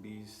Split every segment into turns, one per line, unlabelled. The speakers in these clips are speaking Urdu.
20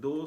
2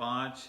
5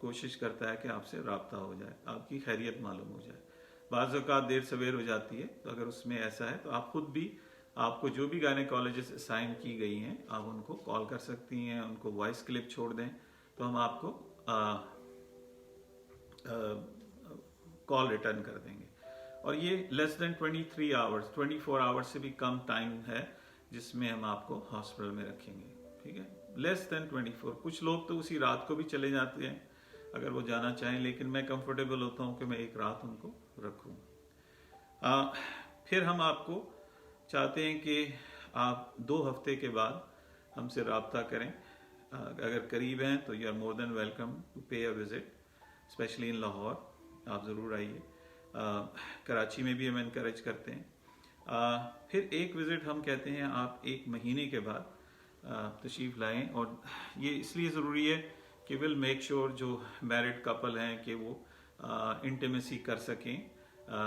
کوشش کرتا ہے کہ آپ سے رابطہ ہو جائے, آپ کی خیریت معلوم ہو جائے. بعض اوقات دیر سویر ہو جاتی ہے, تو اگر اس میں ایسا ہے تو آپ خود بھی, آپ کو جو بھی گائنیکالوجسٹ اسائن کی گئی ہیں, آپ ان کو کال کر سکتی ہیں, ان کو وائس کلپ چھوڑ دیں تو ہم آپ کو کال ریٹرن کر دیں گے. اور یہ لیس دین 23 آورس 24 آورس سے بھی کم ٹائم ہے جس میں ہم آپ کو ہاسپٹل میں رکھیں گے. ٹھیک ہے, لیس دین 24. کچھ لوگ تو اسی رات کو بھی چلے جاتے ہیں اگر وہ جانا چاہیں, لیکن میں کمفرٹیبل ہوتا ہوں کہ میں ایک رات ان کو رکھوں. پھر ہم آپ کو چاہتے ہیں کہ آپ 2 ہفتے کے بعد ہم سے رابطہ کریں. اگر قریب ہیں تو you are more than welcome to pay a visit, especially in Lahore. آپ ضرور آئیے. کراچی میں بھی ہم انکریج کرتے ہیں. پھر ایک وزٹ ہم کہتے ہیں آپ 1 مہینے کے بعد تشریف لائیں, اور یہ اس لیے ضروری ہے کہ ول میک شیور جو میرڈ کپل ہیں کہ وہ انٹیمیسی کر سکیں,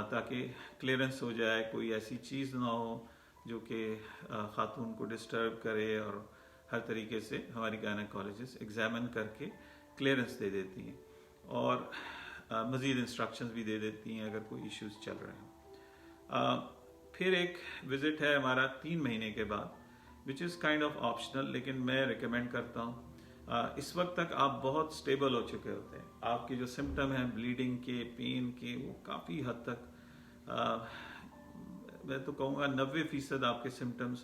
تاکہ کلیئرنس ہو جائے, کوئی ایسی چیز نہ ہو جو کہ خاتون کو ڈسٹرب کرے, اور ہر طریقے سے ہماری گائنیکالوجسٹ ایگزامن کر کے کلیئرنس دے دیتی ہیں, اور مزید انسٹرکشنز بھی دے دیتی ہیں اگر کوئی ایشوز چل رہے ہیں. پھر ایک وزٹ ہے ہمارا 3 مہینے کے بعد, وچ از کائنڈ آف آپشنل, لیکن میں ریکمینڈ کرتا ہوں. اس وقت تک آپ بہت سٹیبل ہو چکے ہوتے ہیں, آپ کے جو سمٹم ہیں بلیڈنگ کے, پین کے, وہ کافی حد تک میں تو کہوں گا 90% آپ کے سمٹمز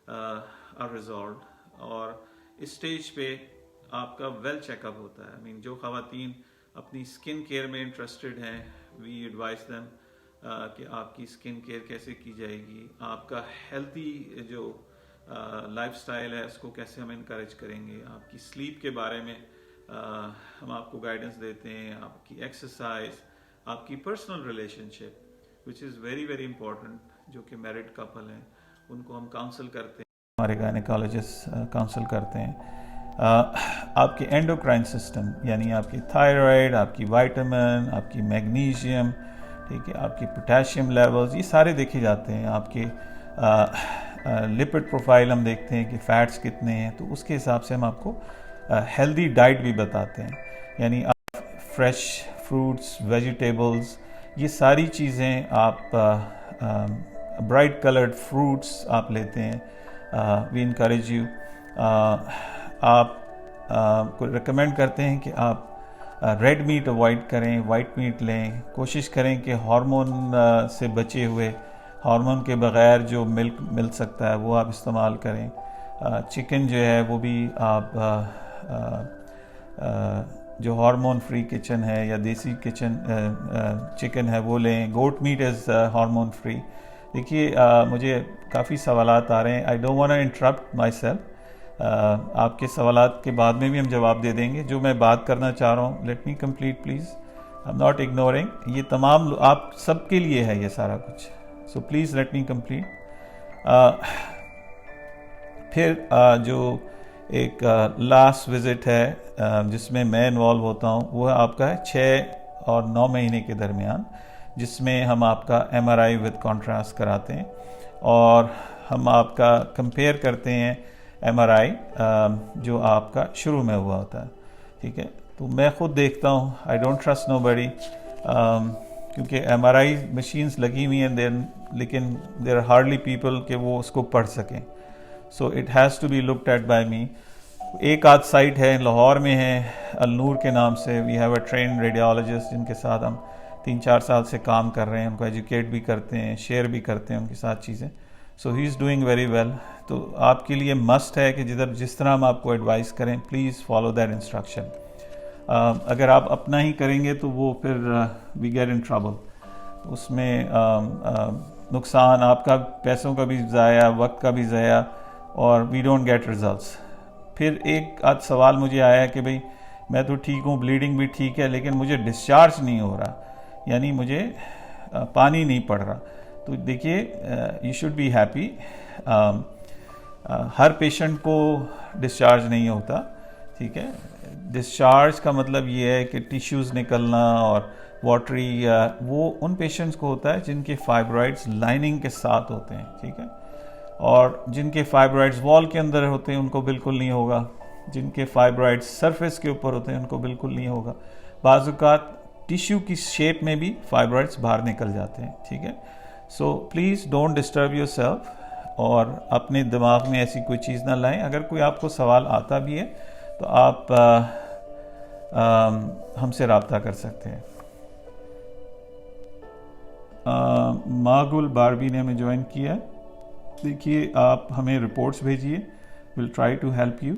آر ریزالوڈ, اور اس سٹیج پہ آپ کا ویل چیک اپ ہوتا ہے. جو خواتین اپنی سکن کیئر میں انٹرسٹڈ ہیں, وی ایڈوائز دیم کہ آپ کی سکن کیئر کیسے کی جائے گی, آپ کا ہیلتھی جو لائف سٹائل ہے اس کو کیسے ہم انکریج کریں گے, آپ کی سلیپ کے بارے میں ہم آپ کو گائیڈنس دیتے ہیں, آپ کی ایکسرسائز, آپ کی personal relation ship which is very very important, جو کہ میرڈ کپل ہیں ان کو ہم کاؤنسل کرتے ہیں, ہمارے گائنیکالوجسٹ کاؤنسل کرتے ہیں. آپ کے اینڈوکرائن سسٹم, یعنی آپ کی تھائرائڈ, آپ کی وائٹامن, آپ کی میگنیشیم, ٹھیک ہے, آپ کی پوٹاشیم لیولز, یہ سارے دیکھے جاتے ہیں. آپ کے لپڈ پروفائل ہم دیکھتے ہیں کہ فیٹس کتنے ہیں, تو اس کے حساب سے ہم آپ کو ہیلدی ڈائٹ بھی بتاتے ہیں. یعنی آپ فریش فروٹس, ویجیٹیبلز, یہ ساری چیزیں آپ, برائٹ کلرڈ فروٹس آپ لیتے ہیں. وی انکریج یو, آپ کو ریکمینڈ کرتے ہیں کہ آپ ریڈ میٹ اوائڈ کریں, وائٹ میٹ لیں. کوشش کریں کہ ہارمون سے بچے ہوئے, ہارمون کے بغیر جو ملک مل سکتا ہے وہ آپ استعمال کریں. چکن جو ہے وہ بھی آپ جو ہارمون فری کچن ہے یا دیسی چکن ہے وہ لیں. Goat meat is hormone free. دیکھیے مجھے کافی سوالات آ رہے ہیں. I don't want to interrupt myself. آپ کے سوالات کے بعد میں بھی ہم جواب دے دیں گے. جو میں بات کرنا چاہ رہا ہوں, let me complete please. I am not ignoring. یہ تمام آپ سب کے لیے ہے یہ سارا کچھ, so please let me complete. پھر جو ایک لاسٹ وزٹ ہے جس میں میں انوالو ہوتا ہوں, وہ آپ کا ہے 6 اور 9 مہینے کے درمیان, جس میں ہم آپ کا M R I with contrast کراتے ہیں, اور ہم آپ کا کمپیئر کرتے ہیں ایم آر آئی جو آپ کا شروع میں ہوا ہوتا ہے. ٹھیک ہے, تو میں خود دیکھتا ہوں, آئی ڈونٹ ٹرسٹ نو بڈی, کیونکہ ایم آر آئی مشینز لگی ہوئی ہیں لیکن دیر آر ہارڈلی پیپل کہ وہ اس کو پڑھ سکیں. So it has to be looked at by me. ایک آدھ سائٹ ہے لاہور میں ہے النور کے نام سے, we have a trained radiologist جن کے ساتھ ہم 3-4 سال سے کام کر رہے ہیں, ان کو ایجوکیٹ بھی کرتے ہیں, شیئر بھی کرتے ہیں ان کے ساتھ چیزیں. سو ہی از ڈوئنگ ویری ویل. تو آپ کے لیے مسٹ ہے کہ جس طرح ہم آپ کو ایڈوائز کریں, پلیز فالو دیٹ انسٹرکشن. اگر آپ اپنا ہی کریں گے تو وہ پھر وی گیٹ ان ٹربل. اس میں نقصان آپ کا, پیسوں کا بھی ضائع, وقت کا بھی ضائع, اور وی ڈونٹ گیٹ ریزلٹس. پھر ایک آدھ سوال مجھے آیا کہ بھئی میں تو ٹھیک ہوں, بلیڈنگ بھی ٹھیک ہے, لیکن مجھے ڈسچارج نہیں ہو رہا, یعنی مجھے پانی نہیں پڑ رہا. تو دیکھیے یو شوڈ بی ہیپی. ہر پیشنٹ کو ڈسچارج نہیں ہوتا. ٹھیک ہے, ڈسچارج کا مطلب یہ ہے کہ ٹیشوز نکلنا اور واٹری, وہ ان پیشنٹس کو ہوتا ہے جن کے فائبرائڈز لائننگ کے ساتھ ہوتے ہیں. ٹھیک ہے, اور جن کے فائبرائڈز وال کے اندر ہوتے ہیں ان کو بالکل نہیں ہوگا. جن کے فائبرائڈ سرفیس کے اوپر ہوتے ہیں ان کو بالکل نہیں ہوگا. بعض اوقات ٹیشو کی شیپ میں بھی فائبرائڈس باہر نکل جاتے ہیں, ٹھیک ہے. So please don't disturb your self, اور اپنے دماغ میں ایسی کوئی چیز نہ لائیں. اگر کوئی آپ کو سوال آتا بھی ہے تو آپ ہم سے رابطہ کر سکتے ہیں. ماگل باربی نے ہمیں جوائن کیا. دیکھیے آپ ہمیں رپورٹس بھیجیے, will try to help you.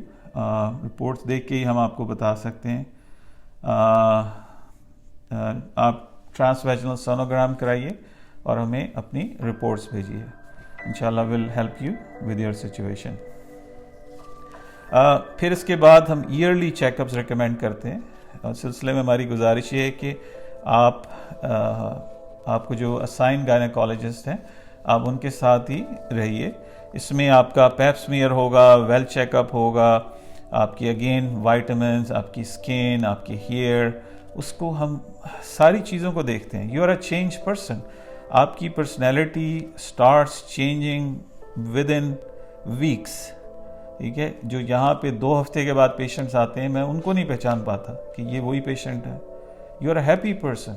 Reports دیکھ کے ہی ہم آپ کو بتا سکتے ہیں. آپ ٹرانس ویجنل سونوگرام کرائیے اور ہمیں اپنی رپورٹس بھیجیے. انشاءاللہ will help you with your situation. پھر اس کے بعد ہم ایئرلی چیک اپس ریکمینڈ کرتے ہیں. اس سلسلے میں ہماری گزارش یہ ہے کہ آپ کو جو اسائن گائنیکالوجسٹ ہیں آپ ان کے ساتھ ہی رہیے. اس میں آپ کا پیپ سمیئر ہوگا, ویل چیک اپ ہوگا, آپ کی اگین وائٹامنس, آپ کی اسکن, آپ کی ہیئر, اس کو ہم ساری چیزوں کو دیکھتے ہیں. You are a change person. آپ کی personality starts changing within weeks, ٹھیک ہے. جو یہاں پہ 2 ہفتے کے بعد پیشنٹس آتے ہیں, میں ان کو نہیں پہچان پاتا کہ یہ وہی پیشنٹ ہے. You are a happy person,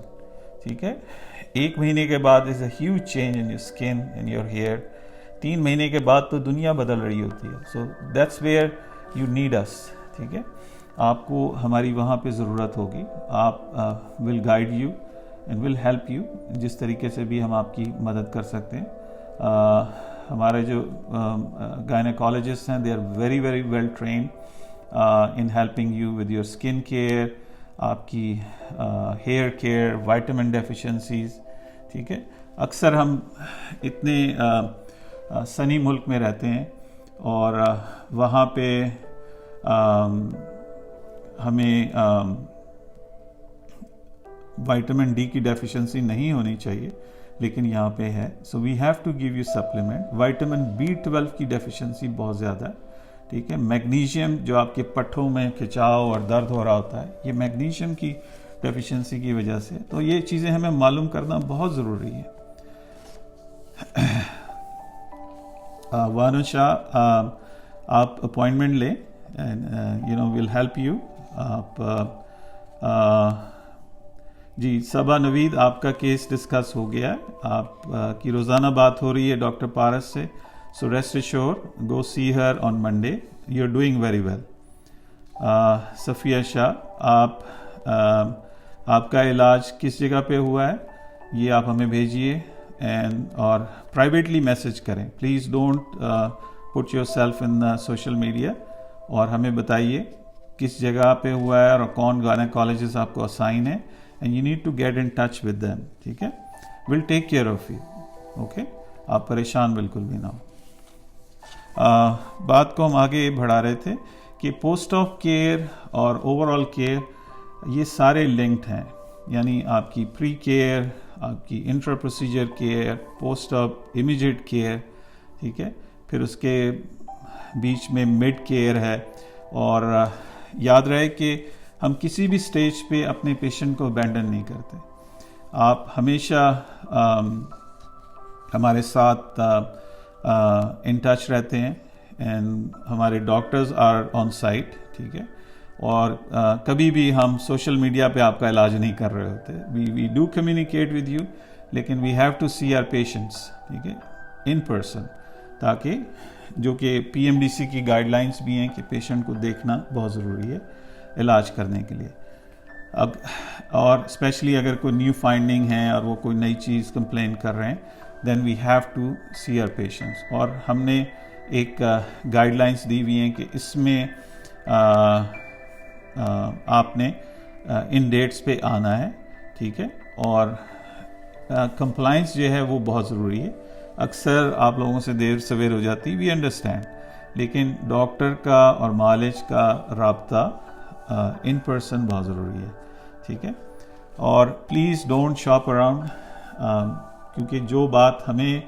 ٹھیک ہے. 1 مہینے کے بعد is a huge change in your skin, in your hair. 3 مہینے کے بعد تو دنیا بدل رہی ہوتی ہے. So that's where you need us, ٹھیک ہے. آپ کو ہماری وہاں پہ ضرورت ہوگی. آپ will guide you and will help you جس طریقے سے بھی ہم آپ کی مدد کر سکتے ہیں. ہمارے جو گائنیکالوجسٹ ہیں, they are very very well trained in helping you with your skin care, آپ کی ہیئر کیئر, وائٹامن ڈیفیشنسیز, ٹھیک ہے. اکثر ہم اتنے سنی ملک میں رہتے ہیں اور وہاں پہ ہمیں وائٹامن ڈی کی ڈیفیشنسی نہیں ہونی چاہیے, لیکن یہاں پہ ہے. So we have to give you supplement. Vitamin B12 کی ڈیفیشنسی بہت زیادہ ہے, ٹھیک ہے. میگنیشیم جو آپ کے پٹھوں میں کھچاؤ اور درد ہو رہا ہوتا ہے, یہ میگنیشیم کی ڈیفیشنسی کی وجہ سے. تو یہ چیزیں ہمیں معلوم کرنا بہت ضروری ہے. وانو شاہ, آپ اپوائنٹمنٹ لیں اینڈ ویل ہیلپ یو. آپ جی صبا نوید, آپ کا کیس ڈسکس ہو گیا ہے. آپ کی روزانہ بات ہو رہی ہے ڈاکٹر پارس سے. So rest assure, go see her on Monday. You are doing very well. Safia Shah, آپ کا علاج کس جگہ پہ ہوا ہے یہ آپ ہمیں بھیجیے اور پرائیویٹلی میسج کریں. Please don't put your self in social media, اور ہمیں بتائیے کس جگہ پہ ہوا ہے اور کون گائنیکالوجسٹ آپ کو اسائن ہے. And you need to get in touch with them, ٹھیک ہے. We'll take care of you, okay. آپ پریشان بالکل بھی نہ ہو. بات کو ہم آگے بڑھا رہے تھے کہ پوسٹ آف کیئر اور اوور آل کیئر یہ سارے لنکڈ ہیں. یعنی آپ کی پری کیئر, آپ کی intra procedure care, post of immediate care, ٹھیک ہے. پھر اس کے بیچ میں مڈ کیئر ہے. اور یاد رہے کہ ہم کسی بھی سٹیج پہ اپنے پیشنٹ کو ابینڈن نہیں کرتے. آپ ہمیشہ ہمارے ساتھ ان ٹچ رہتے ہیں اینڈ ہمارے ڈاکٹرز آر آن سائٹ, ٹھیک ہے. اور کبھی بھی ہم سوشل میڈیا پہ آپ کا علاج نہیں کر رہے ہوتے. We do communicate with you, لیکن we have to see our patients, ٹھیک ہے, ان پرسن, تاکہ جو کہ PMDC کی گائیڈ لائنس بھی ہیں کہ پیشنٹ کو دیکھنا بہت ضروری ہے علاج کرنے کے لیے. اب اور اسپیشلی اگر کوئی نیو فائنڈنگ ہے اور وہ کوئی نئی چیز کمپلین کر رہے ہیں, then we have to see our patients. اور ہم نے ایک گائیڈ لائنس دی ہوئی ہیں کہ اس میں آپ نے ان ڈیٹس پہ آنا ہے, ٹھیک ہے. اور کمپلائنس جو ہے وہ بہت ضروری ہے. اکثر آپ لوگوں سے دیر سویر ہو جاتی, وی انڈرسٹینڈ, لیکن ڈاکٹر کا اور معالج کا رابطہ ان پرسن بہت ضروری ہے, ٹھیک ہے. اور پلیز ڈونٹ شاپ اراؤنڈ, کیونکہ جو بات ہمیں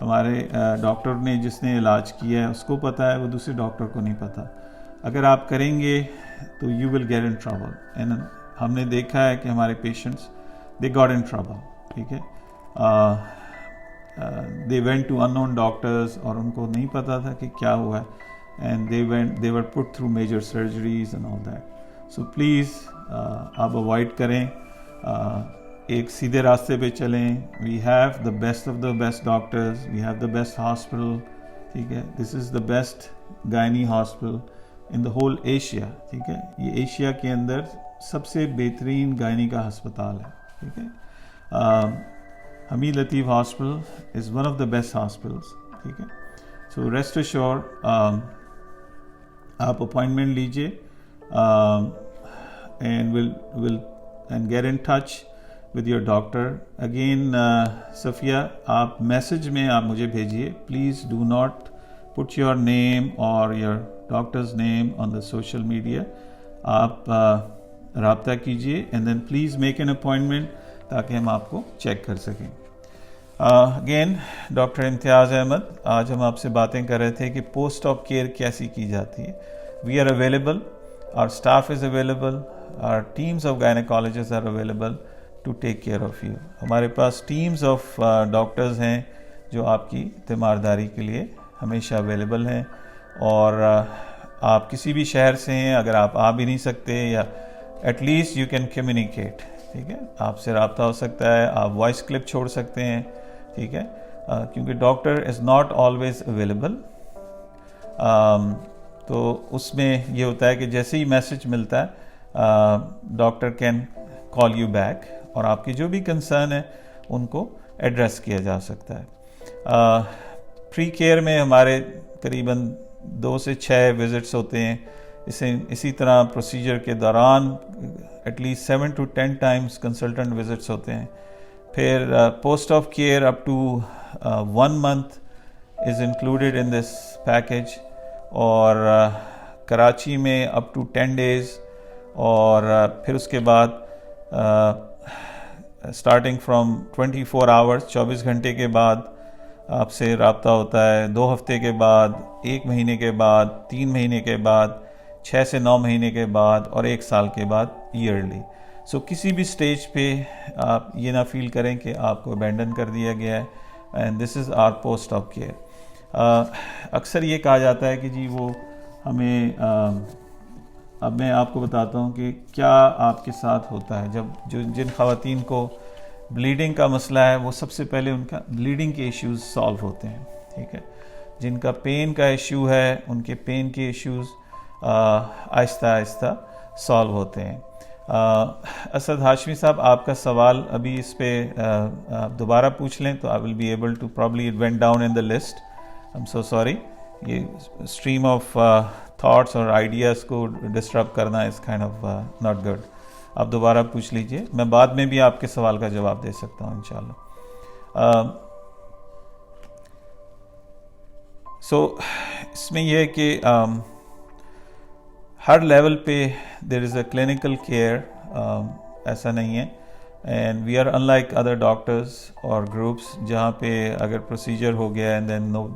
ہمارے ڈاکٹر نے جس نے علاج کیا ہے اس کو پتہ ہے, وہ دوسرے ڈاکٹر کو نہیں پتہ. اگر آپ کریں گے تو you will get in trouble. And ہم نے دیکھا ہے کہ ہمارے patients they got in trouble, ٹھیک ہے. They went to unknown doctors اور ان کو نہیں پتہ تھا کہ کیا ہوا ہے. and they were put through major surgeries and all that. So please آپ avoid کریں, ایک سیدھے راستے پہ چلیں. We have the best of the best doctors, we have the best hospital, ٹھیک ہے. This is the best gynae hospital in the whole Asia, ٹھیک ہے. یہ ایشیا کے اندر سب سے بہترین گائنی کا ہسپتال ہے, ٹھیک ہے. Hameed Latif hospital is one of the best hospitals, ٹھیک ہے. سو ریسٹ ایشور آپ اپوائنٹمنٹ لیجیے and get in touch with your doctor. Again Safia, آپ میسج میں آپ مجھے بھیجیے. Please do not put your name اور your doctors name on the social media. آپ رابطہ کیجیے and then please make an appointment تاکہ ہم آپ کو چیک کر سکیں. اگین ڈاکٹر امتیاز احمد, آج ہم آپ سے باتیں کر رہے تھے کہ پوسٹ آف کیئر کیسی کی جاتی ہے. We are available, our staff is available, our teams of gynaecologist are available to take care of you. ہمارے پاس ٹیمز آف ڈاکٹرز ہیں جو آپ کی تیمارداری کے لیے ہمیشہ اویلیبل ہیں. اور آپ کسی بھی شہر سے ہیں, اگر آپ آ بھی نہیں سکتے یا at least you can communicate, ٹھیک ہے. آپ سے رابطہ ہو سکتا ہے, آپ وائس کلپ چھوڑ سکتے ہیں, ٹھیک ہے. کیونکہ doctor is not always available. تو اس میں یہ ہوتا ہے کہ جیسے ہی میسج ملتا ہے doctor can call you back اور آپ کی جو بھی کنسرن ہے ان کو ایڈریس کیا جا سکتا ہے. پری کیئر میں ہمارے قریباً 2 سے 6 وزٹس ہوتے ہیں. اسی طرح پروسیجر کے دوران at least 7 to 10 times consultant visits ہوتے ہیں. پھر post of care up to 1 month is included in this package, اور کراچی میں اپ ٹو 10 days, اور پھر اس کے بعد اسٹارٹنگ فرام 24 hours 24 گھنٹے کے بعد آپ سے رابطہ ہوتا ہے. 2 ہفتے کے بعد, 1 مہینے کے بعد, 3 مہینے کے بعد, 6 سے 9 مہینے کے بعد, اور 1 سال کے بعد ایئرلی. سو کسی بھی سٹیج پہ آپ یہ نہ فیل کریں کہ آپ کو ابینڈن کر دیا گیا ہے. And this is our post of care. اکثر یہ کہا جاتا ہے کہ جی وہ ہمیں اب میں آپ کو بتاتا ہوں کہ کیا آپ کے ساتھ ہوتا ہے. جب جن خواتین کو بلیڈنگ کا مسئلہ ہے وہ سب سے پہلے ان کا بلیڈنگ کے ایشوز سالو ہوتے ہیں, ٹھیک ہے. جن کا پین کا ایشو ہے ان کے پین کے ایشوز آہستہ آہستہ سالو ہوتے ہیں. اسد ہاشمی صاحب, آپ کا سوال ابھی اس پہ دوبارہ پوچھ لیں تو I will be able to, probably it went down in the list, I am so sorry. یہ اسٹریم آف تھاٹس اور آئیڈیاز کو ڈسٹرب کرنا is kind of not good. آپ دوبارہ پوچھ لیجئے, میں بعد میں بھی آپ کے سوال کا جواب دے سکتا ہوں انشاءاللہ. سو اس میں یہ ہے کہ ہر لیول پہ دیر از اے کلینکل کیئر, ایسا نہیں ہے. And we are in like other doctors اور گروپس جہاں پہ اگر پروسیجر ہو گیا and then no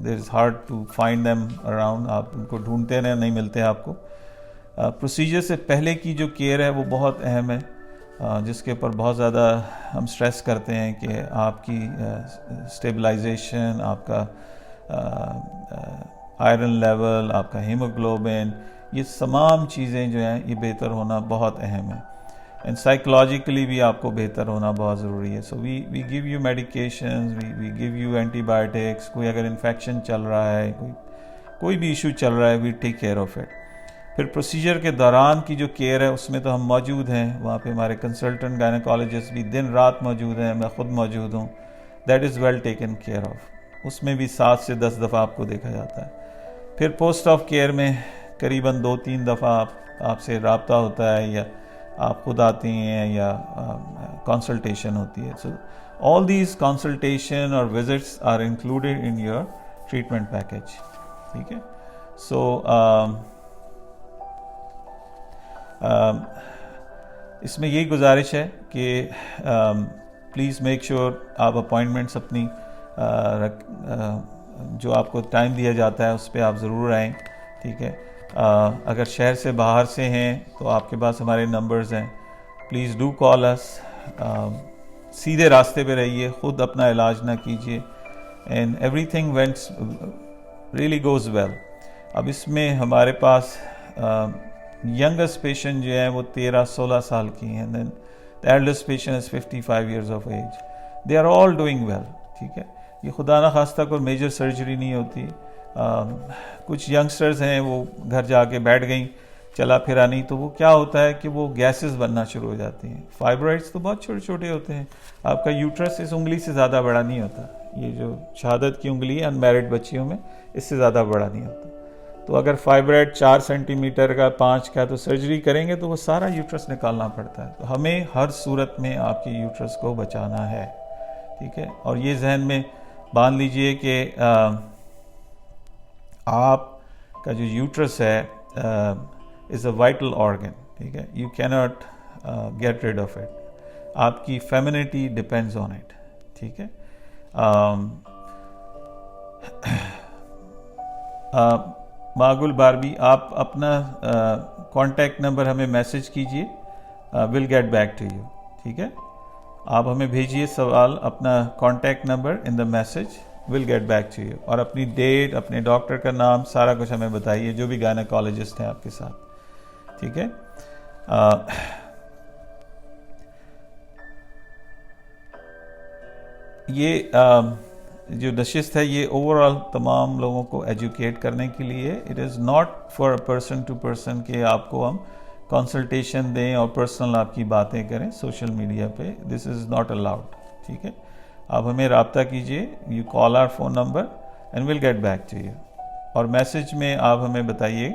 there is hard to find them around, آپ ان کو ڈھونڈتے رہیں, نہیں ملتے آپ کو. پروسیجر سے پہلے کی جو کیئر ہے وہ بہت اہم ہے, جس کے اوپر بہت زیادہ ہم سٹریس کرتے ہیں کہ آپ کی اسٹیبلائزیشن, آپ کا آئرن لیول, آپ کا ہیموگلوبن, یہ تمام چیزیں جو ہیں یہ بہتر ہونا بہت اہم ہے. اینڈ سائیکولوجیکلی بھی آپ کو بہتر ہونا بہت ضروری ہے. So we give you medications, we give you antibiotics. کوئی اگر انفیکشن چل رہا ہے, کوئی بھی ایشو چل رہا ہے, وی ٹیک کیئر آف اٹ. پھر پروسیجر کے دوران کی جو کیئر ہے اس میں تو ہم موجود ہیں, وہاں پہ ہمارے کنسلٹنٹ گائنیکالوجسٹ بھی دن رات موجود ہیں, میں خود موجود ہوں. That is well taken care of. اس میں بھی 7 سے 10 دفعہ آپ کو دیکھا جاتا ہے. پھر پوسٹ آف کیئر میں قریباً 2-3 دفعہ آپ سے رابطہ ہوتا ہے, یا آپ خود آتے ہیں, یا کنسلٹیشن ہوتی ہے. سو آل دیز کنسلٹیشن اور visits are included in your treatment package, ٹھیک ہے. سو اس میں یہی گزارش ہے کہ پلیز میک شیور آپ اپوائنٹمنٹس اپنی جو آپ کو ٹائم دیا جاتا ہے اس پہ آپ ضرور آئیں, ٹھیک ہے. اگر شہر سے باہر سے ہیں تو آپ کے پاس ہمارے نمبرز ہیں, پلیز ڈو کال اس. سیدھے راستے پہ رہیے, خود اپنا علاج نہ کیجیے. And every thing really goes well. اب اس میں ہمارے پاس ینگسٹ پیشنٹ جو ہیں وہ 13-16 سال کی ہیں, then the eldest patient is 55 years of age. They are all doing well. ٹھیک ہے, یہ خدا نخواستہ کوئی میجر سرجری نہیں ہوتی. کچھ ینگسٹرز ہیں وہ گھر جا کے بیٹھ گئیں, چلا پھرا نہیں, تو وہ کیا ہوتا ہے کہ وہ گیسز بننا شروع ہو جاتی ہیں. فائبرائڈس تو بہت چھوٹے چھوٹے ہوتے ہیں. آپ کا یوٹرس اس انگلی سے زیادہ بڑا نہیں ہوتا. یہ جو شہادت کی انگلی ہے انمیرڈ بچیوں میں, اس سے زیادہ بڑا نہیں ہوتا. تو اگر فائبرائڈ 4 سینٹی میٹر کا 5 کا تو سرجری کریں گے تو وہ سارا یوٹرس نکالنا پڑتا ہے. تو ہمیں ہر صورت میں آپ کے یوٹرس کو بچانا ہے. ٹھیک ہے, اور یہ ذہن میں باندھ لیجئے کہ آپ کا جو یوٹرس ہے از اے وائٹل آرگن. ٹھیک ہے, you can not get rid of it. آپ کی فیمینٹی ڈپینڈز آن اٹ. ٹھیک ہے, معقول باربی, آپ اپنا کانٹیکٹ نمبر ہمیں میسج کیجئے, will get back to you. ٹھیک ہے, آپ ہمیں بھیجئے سوال, اپنا contact number in the message, will get back to you, اور اپنی ڈیٹ, اپنے ڈاکٹر کا نام, سارا کچھ ہمیں بتائیے, جو بھی گائنیکالوجسٹ ہیں آپ کے ساتھ. ٹھیک ہے, یہ جو نشست ہے یہ اوور آل تمام لوگوں کو ایجوکیٹ کرنے کے لیے. It is not for person to person کہ آپ کو ہم کنسلٹیشن دیں اور پرسنل آپ کی باتیں کریں سوشل میڈیا پہ. This is not allowed. ٹھیک ہے, آپ ہمیں رابطہ کیجئے, you call or phone number and will get back to you. اور میسج میں آپ ہمیں بتائیے,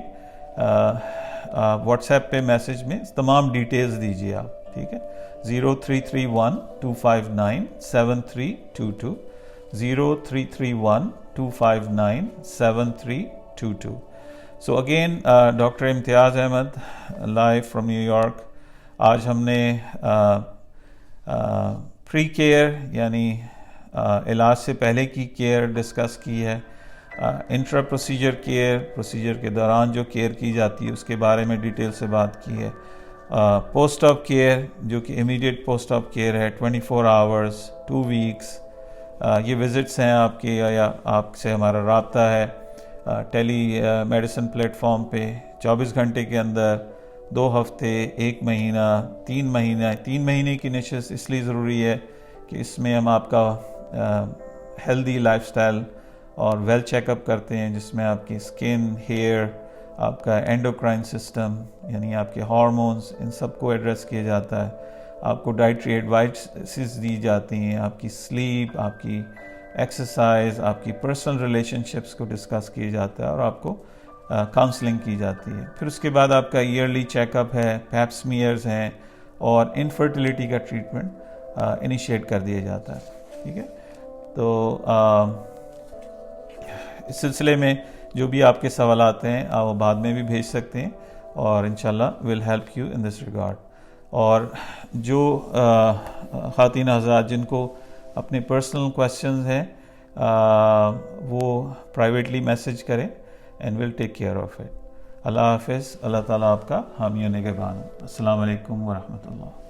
واٹس ایپ پہ میسج میں تمام ڈیٹیلز دیجیے آپ. ٹھیک ہے, 0331-259-7322, 0331-259-7322. So again, doctor Imtiaz Ahmed, live from New York. آج ہم نے پری کیئر یعنی علاج سے پہلے کی کیئر ڈسکس کی ہے. انٹرا پروسیجر کیئر, پروسیجر کے دوران جو کیئر کی جاتی ہے اس کے بارے میں ڈیٹیل سے بات کی ہے. پوسٹ آپ کیئر جو کہ امیڈیٹ پوسٹ آپ کیئر ہے, 24 آورز 2 ویکس. یہ وزٹس ہیں آپ کی, یا آپ سے ہمارا رابطہ ہے ٹیلی میڈیسن پلیٹ فارم پہ 24 گھنٹے کے اندر, 2 ہفتے, 1 مہینہ, 3 مہینہ. 3 مہینے کی نشست اس لیے ضروری ہے کہ اس میں ہم آپ کا ہیلدی لائف سٹائل اور ویل چیک اپ کرتے ہیں, جس میں آپ کی اسکن, ہیئر, آپ کا اینڈوکرائن سسٹم یعنی آپ کے ہارمونز, ان سب کو ایڈریس کیا جاتا ہے. آپ کو ڈائٹری ایڈوائسز دی جاتی ہیں, آپ کی سلیپ, آپ کی ایکسرسائز, آپ کی پرسنل ریلیشن شپس کو ڈسکس کیا جاتا ہے, اور آپ کو کاؤنسلنگ کی جاتی ہے. پھر اس کے بعد آپ کا ایئرلی چیک اپ ہے, پیپ سمیئرز ہیں, اور انفرٹیلیٹی کا ٹریٹمنٹ انیشیٹ کر دیا جاتا ہے. ٹھیک ہے, تو اس سلسلے میں جو بھی آپ کے سوالات ہیں آپ وہ بعد میں بھی بھیج سکتے ہیں, اور انشاءاللہ will help you in this regard. اور جو خواتین حضرات جن کو اپنے پرسنل کویسچنز ہیں وہ پرائیویٹلی میسج کریں, and will take care of it. اللہ حافظ. اللہ تعالیٰ آپ کا حامی و نگہبان. السلام علیکم ورحمۃ اللہ.